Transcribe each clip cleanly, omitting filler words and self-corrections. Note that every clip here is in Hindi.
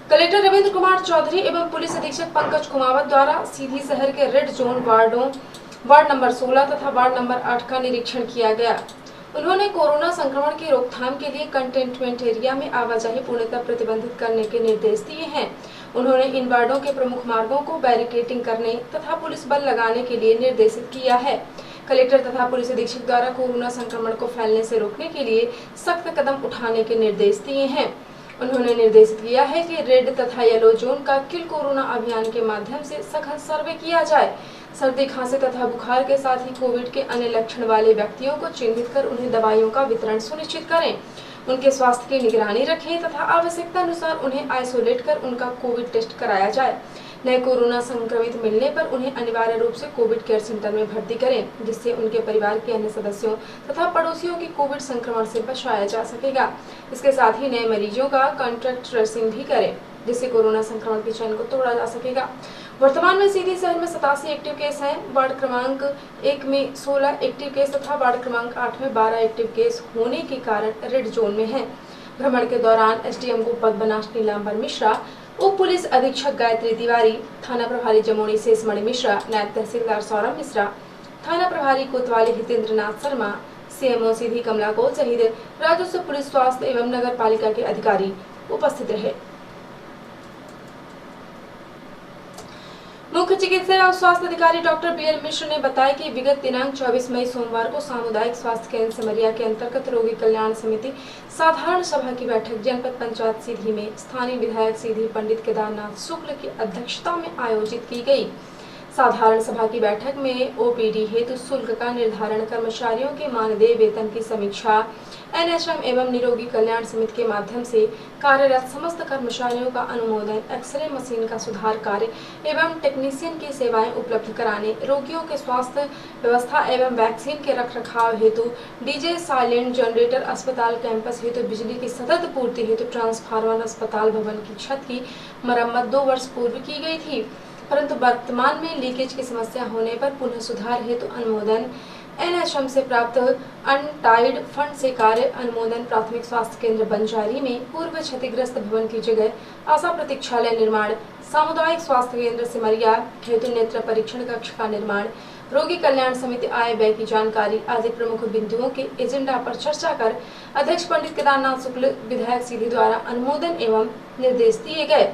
कलेक्टर रविंद्र कुमार चौधरी एवं पुलिस अधीक्षक पंकज कुमावत द्वारा सीधी शहर के रेड जोन वार्ड नंबर 16 तथा वार्ड नंबर 8 का निरीक्षण किया गया। उन्होंने कोरोना संक्रमण की रोकथाम के लिए कंटेनमेंट एरिया में आवाजाही पूर्णतः प्रतिबंधित करने के निर्देश दिए हैं। उन्होंने इन वार्डों के प्रमुख मार्गों को बैरिकेडिंग करने तथा पुलिस बल लगाने के लिए निर्देशित किया है। कलेक्टर तथा पुलिस अधीक्षक द्वारा कोरोना संक्रमण को फैलने से रोकने के लिए सख्त कदम उठाने के निर्देश दिए हैं। उन्होंने निर्देशित किया है कि रेड तथा येलो जोन का किल कोरोना अभियान के माध्यम से सघन सर्वे किया जाए। सर्दी, खांसी तथा बुखार के साथ ही कोविड के अन्य लक्षण वाले व्यक्तियों को चिन्हित कर उन्हें दवाइयों का वितरण सुनिश्चित करें, उनके स्वास्थ्य की निगरानी रखें तथा आवश्यकता अनुसार उन्हें आइसोलेट कर उनका कोविड टेस्ट कराया जाए। नए कोरोना संक्रमित मिलने पर उन्हें अनिवार्य रूप से कोविड केयर सेंटर में भर्ती करें, जिससे उनके परिवार के अन्य सदस्यों तथा पड़ोसियों की कोविड संक्रमण से बचाया जा सकेगा। इसके साथ ही नए मरीजों का कॉन्टैक्ट ट्रेसिंग भी करें, जिससे कोरोना संक्रमण की चेन को तोड़ा जा सकेगा। वर्तमान में सीधी शहर में 87 एक्टिव केस हैं। वार्ड क्रमांक 1 में 16 एक्टिव केस तथा वार्ड क्रमांक 8 में 12 एक्टिव केस होने के कारण रेड जोन में हैं। भ्रमण के दौरान एसडीएम गोपद बनास नीलांबर मिश्रा, उप पुलिस अधीक्षक गायत्री तिवारी, थाना प्रभारी जमोनी शेषमणि मिश्रा, नायब तहसीलदार सौरभ मिश्रा, थाना प्रभारी कोतवाली हितेंद्र नाथ शर्मा, सीएमओ सीधी कमला कोल सहित राजस्व, पुलिस, स्वास्थ्य एवं नगर पालिका के अधिकारी उपस्थित रहे। मुख्य चिकित्सा एवं स्वास्थ्य अधिकारी डॉक्टर बीएल मिश्र ने बताया कि विगत दिनांक 24 मई सोमवार को सामुदायिक स्वास्थ्य केंद्र सिमरिया के अंतर्गत रोगी कल्याण समिति साधारण सभा की बैठक जनपद पंचायत सीधी में स्थानीय विधायक सीधी पंडित केदारनाथ शुक्ल की अध्यक्षता में आयोजित की गई। साधारण सभा की बैठक में ओपीडी हेतु शुल्क का निर्धारण, कर्मचारियों के मानदेय वेतन की समीक्षा, एनएचएम एवं निरोगी कल्याण समिति के माध्यम से कार्यरत समस्त कर्मचारियों का अनुमोदन, एक्सरे मशीन का सुधार कार्य एवं टेक्नीशियन की सेवाएं उपलब्ध कराने, रोगियों के स्वास्थ्य व्यवस्था एवं वैक्सीन के रखरखाव हेतु डीजे, साइलेंट जनरेटर, अस्पताल कैंपस हेतु बिजली की सतत पूर्ति हेतु ट्रांसफार्मर, अस्पताल भवन की छत की मरम्मत 2 वर्ष पूर्व की गई थी, परंतु वर्तमान में लीकेज की समस्या होने पर पुनः सुधार हेतु अनुमोदन, एनएचएम से प्राप्त अनटाइड फंड से कार्य अनुमोदन, प्राथमिक स्वास्थ्य केंद्र बंजारी में पूर्व क्षतिग्रस्त भवन की जगह आशा प्रतीक्षालय निर्माण, सामुदायिक स्वास्थ्य केंद्र सिमरिया हेतु नेत्र परीक्षण कक्ष का निर्माण, रोगी कल्याण समिति आय व्यय की जानकारी आदि प्रमुख बिंदुओं के एजेंडा पर चर्चा कर अध्यक्ष पंडित केदारनाथ शुक्ल विधायक सीधी द्वारा अनुमोदन एवं निर्देश दिए गए।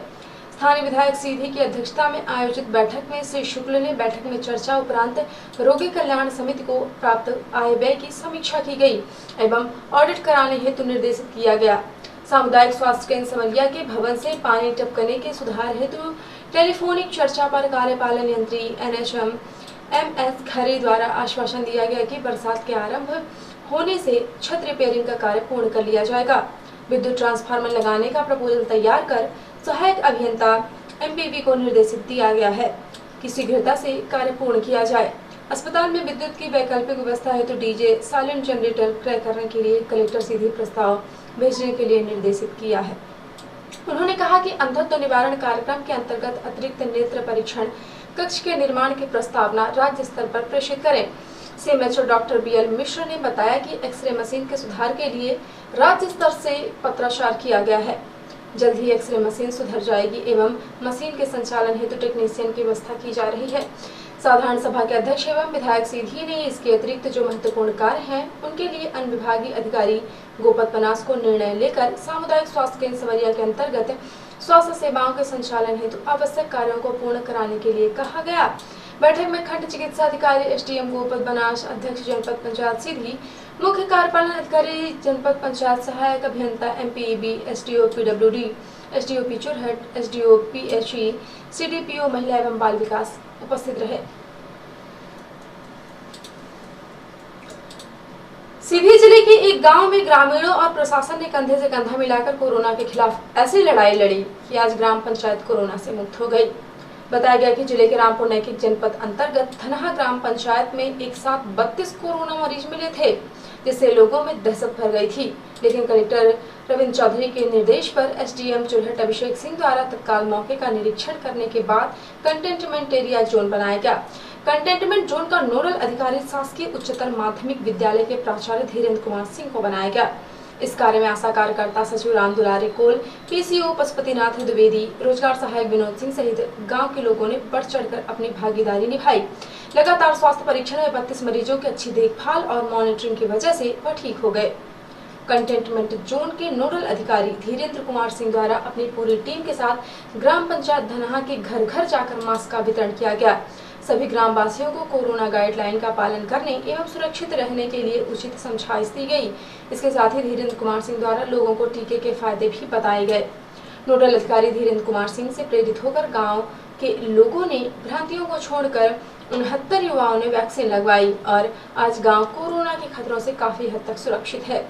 स्थानीय विधायक सीधी की अध्यक्षता में आयोजित बैठक में श्री शुक्ल ने बैठक में चर्चा उपरांत रोगी कल्याण समिति को प्राप्त आय व्यय की समीक्षा की गई एवं ऑडिट कराने हेतु निर्देशित किया गया। सामुदायिक स्वास्थ्य केंद्र सिमरिया के भवन से पानी टपकने के सुधार हेतु टेलीफोनिक चर्चा पर कार्यपालन यंत्री एनएचएम एमएस खरे द्वारा आश्वासन दिया गया कि बरसात के आरंभ होने से छत रिपेयरिंग का कार्य पूर्ण कर लिया जाएगा। विद्युत ट्रांसफार्मर लगाने का प्रपोजल तैयार कर सहायक अभियंता एमपीवी को निर्देशित दिया गया है कि शीघ्रता से कार्य पूर्ण किया जाए। अस्पताल में विद्युत की वैकल्पिक व्यवस्था हेतु डीजे, साइलेंट जनरेटर क्रय करने के लिए कलेक्टर सीधी प्रस्ताव भेजने के लिए निर्देशित किया है। उन्होंने कहा कि अंधत्व निवारण कार्यक्रम के अंतर्गत अतिरिक्त नेत्र परीक्षण कक्ष के निर्माण की प्रस्तावना राज्य स्तर पर प्रेषित करें। सीएमएचओ डॉक्टर बीएल मिश्र ने बताया कि एक्सरे मशीन के सुधार के लिए राज्य स्तर से पत्राचार किया गया है। जल्द ही एक्सरे मशीन सुधर जाएगी एवं मशीन के संचालन हेतु टेक्नीशियन की व्यवस्था की जा रही है। साधारण सभा के अध्यक्ष एवं विधायक सीधी ने इसके अतिरिक्त जो महत्वपूर्ण कार्य हैं उनके लिए अन्य विभागीय अधिकारी गोपद बनास को निर्णय लेकर सामुदायिक स्वास्थ्य केंद्र सिमरिया के अंतर्गत स्वास्थ्य सेवाओं के संचालन हेतु आवश्यक कार्यों को पूर्ण कराने के लिए कहा गया। बैठक में खंड चिकित्सा अधिकारी एसडीएम गोपद बनास, अध्यक्ष जनपद पंचायत सीधी, मुख्य कार्यपालन अधिकारी जनपद पंचायत, सहायक अभियंता MPEB, SDO PWD, SDO P Churhat, SDO PHE, CDPO महिला एवं बाल विकास उपस्थित रहे। सीधी जिले के एक गांव में ग्रामीणों और प्रशासन ने कंधे से कंधा मिलाकर कोरोना के खिलाफ ऐसी लड़ाई लड़ी कि आज ग्राम पंचायत कोरोना से मुक्त हो गई। बताया गया कि जिले के रामपुर नैकिक जनपद अंतर्गत धनहा ग्राम पंचायत में एक साथ 32 कोरोना मरीज मिले थे, जिससे लोगों में दहशत फैल गई थी। लेकिन कलेक्टर रविंद्र चौधरी के निर्देश पर एसडीएम चुरहट अभिषेक सिंह द्वारा तत्काल मौके का निरीक्षण करने के बाद कंटेनमेंट एरिया जोन बनाया गया। कंटेनमेंट जोन का नोडल अधिकारी शासकीय उच्चतर माध्यमिक विद्यालय के प्राचार्य धीरेन्द्र कुमार सिंह को बनाया गया। इस कार्य में आशा कार्यकर्ता सचिव राम दुलारी कोल, पीसीओ पशुपतिनाथ द्विवेदी, रोजगार सहायक विनोद सिंह सहित गांव के लोगों ने बढ़ चढ़कर अपनी भागीदारी निभाई। लगातार स्वास्थ्य परीक्षण में 32 मरीजों की अच्छी देखभाल और मॉनिटरिंग की वजह से वह ठीक हो गए। कंटेनमेंट जोन के नोडल अधिकारी धीरेन्द्र कुमार सिंह द्वारा अपनी पूरी टीम के साथ ग्राम पंचायत धनहा के घर घर जाकर मास्क का वितरण किया गया। सभी ग्रामवासियों को कोरोना गाइडलाइन का पालन करने एवं सुरक्षित रहने के लिए उचित समझाइश दी गई। इसके साथ ही धीरेन्द्र कुमार सिंह द्वारा लोगों को टीके के फायदे भी बताए गए। नोडल अधिकारी धीरेन्द्र कुमार सिंह से प्रेरित होकर गाँव के लोगों ने भ्रांतियों को छोड़कर 69 युवाओं ने वैक्सीन लगवाई और आज गाँव कोरोना के खतरों से काफी हद तक सुरक्षित है।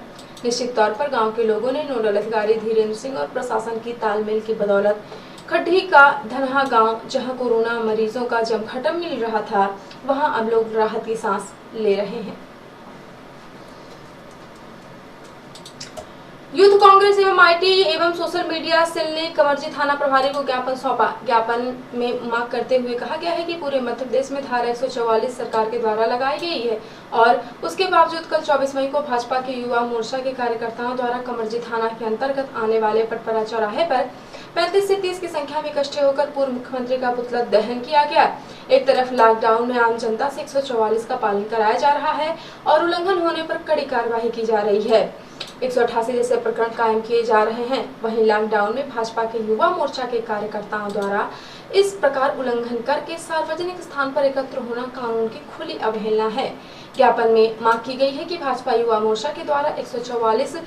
निश्चित तौर पर गांव के लोगों ने नोडल अधिकारी धीरेन्द्र सिंह और प्रशासन की तालमेल की बदौलत खड्डी का धनहा गांव, जहां कोरोना मरीजों का जमघटम मिल रहा था, वहां अब लोग राहत की सांस ले रहे हैं। यूथ कांग्रेस एवं आईटी एवं सोशल मीडिया सेल ने कमरजी थाना प्रभारी को ज्ञापन सौंपा। ज्ञापन में मांग करते हुए कहा गया है कि पूरे मध्य प्रदेश में धारा 144 सरकार के द्वारा लगाई गई है और उसके बावजूद कल 24 मई को भाजपा के युवा मोर्चा के कार्यकर्ताओं द्वारा कमरजी थाना के अंतर्गत आने वाले पटपरा चौराहे पर 35 से 30 की संख्या में इकट्ठे होकर पूर्व मुख्यमंत्री का पुतला दहन किया गया। एक तरफ लॉकडाउन में आम जनता से 144 का पालन कराया जा रहा है और उल्लंघन होने पर कड़ी कार्रवाई की जा रही है। 188 जैसे प्रकरण कायम किए जा रहे हैं। वहीं लॉकडाउन में भाजपा के युवा मोर्चा के कार्यकर्ताओं द्वारा इस प्रकार उल्लंघन करके सार्वजनिक स्थान पर एकत्र होना कानून की खुली अवहेलना है। ज्ञापन में मांग की गई है कि भाजपा युवा मोर्चा के द्वारा 144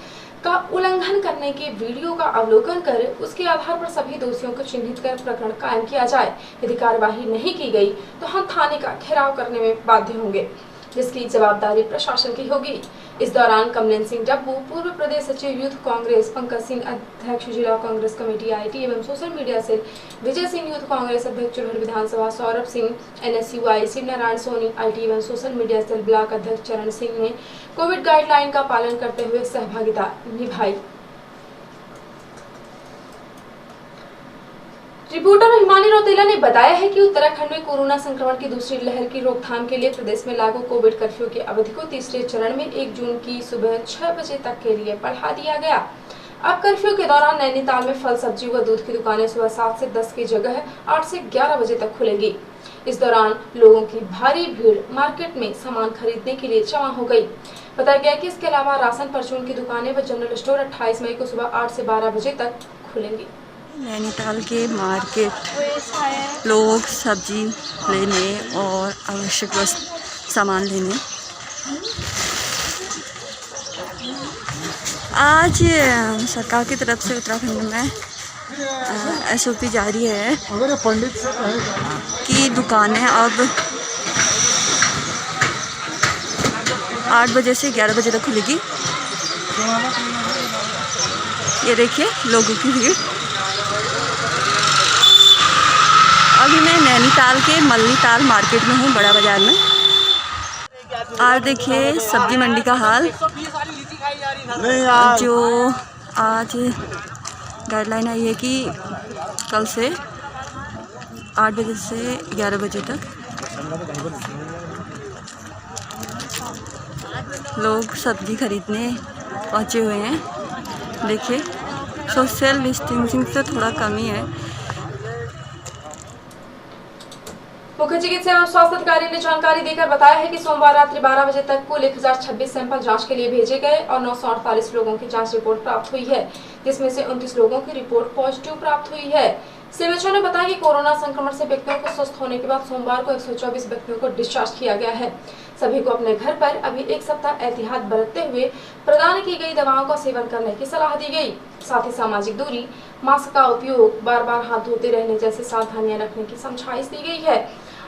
का उल्लंघन करने के वीडियो का अवलोकन कर उसके आधार पर सभी दोषियों को चिन्हित कर प्रकरण कायम किया जाए। यदि कार्यवाही नहीं की गई तो हम थाने का घेराव करने में बाध्य होंगे, जिसकी जवाबदारी प्रशासन की होगी। इस दौरान कमलेन सिंह डब्बू, पूर्व प्रदेश सचिव यूथ कांग्रेस पंकज सिंह, अध्यक्ष जिला कांग्रेस कमेटी आईटी एवं social media cell Vijay Singh, youth Congress अध्यक्ष चुरहर विधानसभा सौरभ सिंह, एनएसयूआई शिव नारायण सोनी, आईटी एवं सोशल मीडिया सेल ब्लॉक अध्यक्ष चरण सिंह ने कोविड गाइडलाइन का पालन करते हुए सहभागिता निभाई। रिपोर्टर हिमानी रौतेला ने बताया है कि उत्तराखंड में कोरोना संक्रमण की दूसरी लहर की रोकथाम के लिए प्रदेश में लागू कोविड कर्फ्यू की अवधि को तीसरे चरण में 1 जून की सुबह 6 बजे तक के लिए बढ़ा दिया गया। अब कर्फ्यू के दौरान नैनीताल में फल, सब्जी व दूध की दुकानें सुबह 7 से 10 की जगह 8 से 11 बजे तक खुलेगी। इस दौरान लोगों की भारी भीड़ मार्केट में सामान खरीदने के लिए जमा हो गई। बताया गया कि इसके अलावा राशन, परचून की दुकानें व जनरल स्टोर 28 मई को सुबह 8 से 12 बजे तक खुलेंगी। नैनीताल के मार्केट लोग सब्जी लेने और आवश्यक सामान लेने आज सरकार की तरफ से उत्तराखंड में एसओपी जारी है कि दुकानें अब 8 बजे से 11 बजे तक खुलेगी। ये देखिए लोगों की भीड़। अभी मैं नैनीताल के मल्लीताल मार्केट में हूँ, बड़ा बाजार में। आज देखिए सब्जी मंडी का हाल। जो आज गाइडलाइन आई है कि कल से 8 बजे से 11 बजे तक लोग सब्जी खरीदने पहुँचे हुए हैं। देखिए सोशल डिस्टेंसिंग से थोड़ा कमी है। मुख्य चिकित्सा एवं स्वास्थ्य अधिकारी ने जानकारी देकर बताया है कि सोमवार रात्रि 12 बजे तक कुल 1026 सैंपल जांच के लिए भेजे गए और 948 लोगों की जांच रिपोर्ट प्राप्त हुई है, जिसमें से 29 लोगों की रिपोर्ट पॉजिटिव प्राप्त हुई है। सीएमएचओ ने बताया कि कोरोना संक्रमण से व्यक्तियों को स्वस्थ होने के बाद सोमवार को 124 व्यक्तियों को डिस्चार्ज किया गया है। सभी को अपने घर पर अभी 1 सप्ताह एहतियात बरतते हुए प्रदान की गई दवाओं का सेवन करने की सलाह दी गई। साथ ही सामाजिक दूरी, मास्क का उपयोग, बार-बार हाथ धोते रहने जैसी सावधानियां रखने की समझाइश दी गई है।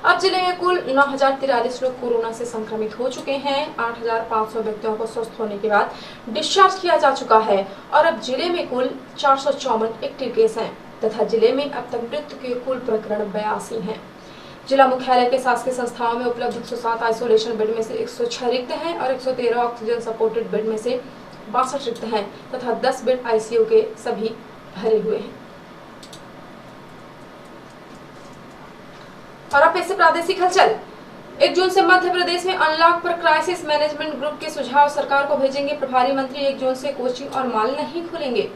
अब जिले में कुल 9043 लोग कोरोना से संक्रमित हो चुके हैं। 8500 व्यक्तियों को स्वस्थ होने के बाद डिस्चार्ज किया जा चुका है और अब जिले में कुल 454 एक्टिव केस हैं तथा जिले में अब तक मृत्यु के कुल प्रकरण 82 हैं। जिला मुख्यालय के शासकीय संस्थाओं में उपलब्ध 107 आइसोलेशन बेड में से 106 रिक्त हैं और 113 ऑक्सीजन सपोर्टेड बेड में से 62 रिक्त हैं तथा 10 बेड आईसीयू के सभी भरे हुए हैं। और अब ऐसे प्रादेशिक हलचल। 1 जून से मध्य प्रदेश में अनलॉक पर क्राइसिस मैनेजमेंट ग्रुप के सुझाव सरकार को भेजेंगे प्रभारी मंत्री। 1 जून से कोचिंग और मॉल नहीं खुलेंगे।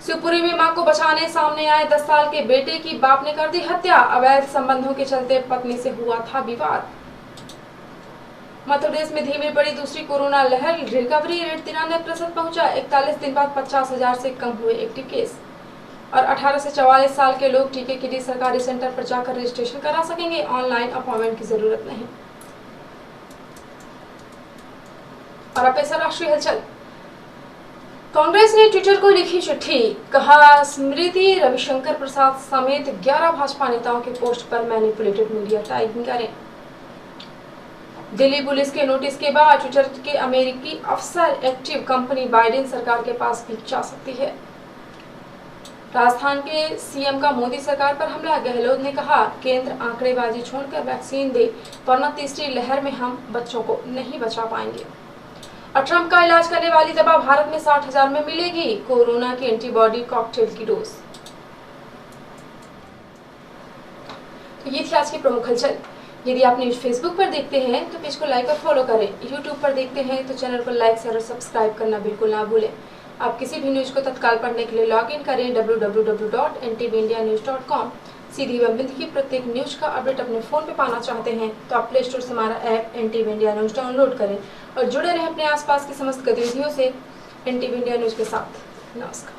शिवपुरी में मां को बचाने सामने आए 10 साल के बेटे की बाप ने कर दी हत्या। अवैध संबंधों के चलते पत्नी से हुआ था विवाद। मध्य प्रदेश में धीमी पड़ी दूसरी कोरोना लहर। रिकवरी रेट 93% पहुंचा। 41 दिन बाद 50,000 से कम हुए एक्टिव केस। और 18 से 44 साल के लोग टीके के लिए सरकारी सेंटर पर जाकर रजिस्ट्रेशन करा सकेंगे। ऑनलाइन अपॉइंटमेंट की जरूरत नहीं। और अब ऐसा राष्ट्रीय हलचल। कांग्रेस ने ट्विटर को लिखी चिट्ठी। कहा, स्मृति रविशंकर प्रसाद समेत 11 भाजपा नेताओं के पोस्ट पर मैनिपुलेटेड मीडिया टैगिंग करें। दिल्ली पुलिस के नोटिस के बाद ट्विटर के अमेरिकी अफसर एक्टिव कंपनी बाइडेन सरकार के पास भी जा सकती है। राजस्थान के सीएम का मोदी सरकार पर हमला। गहलोत ने कहा, केंद्र आंकड़ेबाजी छोड़कर वैक्सीन दे, वरना तीसरी लहर में हम बच्चों को नहीं बचा पाएंगे। और ट्रंप का इलाज करने वाली दवा भारत में 60,000 में मिलेगी। कोरोना की एंटीबॉडी कॉकटेल की डोज। तो ये थी आज की प्रमुख हलचल। यदि आप न्यूज फेसबुक पर देखते हैं तो पेज को लाइक और फॉलो करें। यूट्यूब पर देखते हैं तो चैनल को लाइक शेयर और सब्सक्राइब करना बिल्कुल ना भूलें। आप किसी भी न्यूज को तत्काल पढ़ने के लिए लॉग इन करें www.ntvindianews.com। सीधी व बिंद की प्रत्येक न्यूज का अपडेट अपने फोन पे पाना चाहते हैं तो आप प्ले स्टोर से हमारा app NTV India news download करें और जुड़े रहें अपने आसपास की समस्त गतिविधियों से NTV इंडिया न्यूज के साथ। नमस्कार।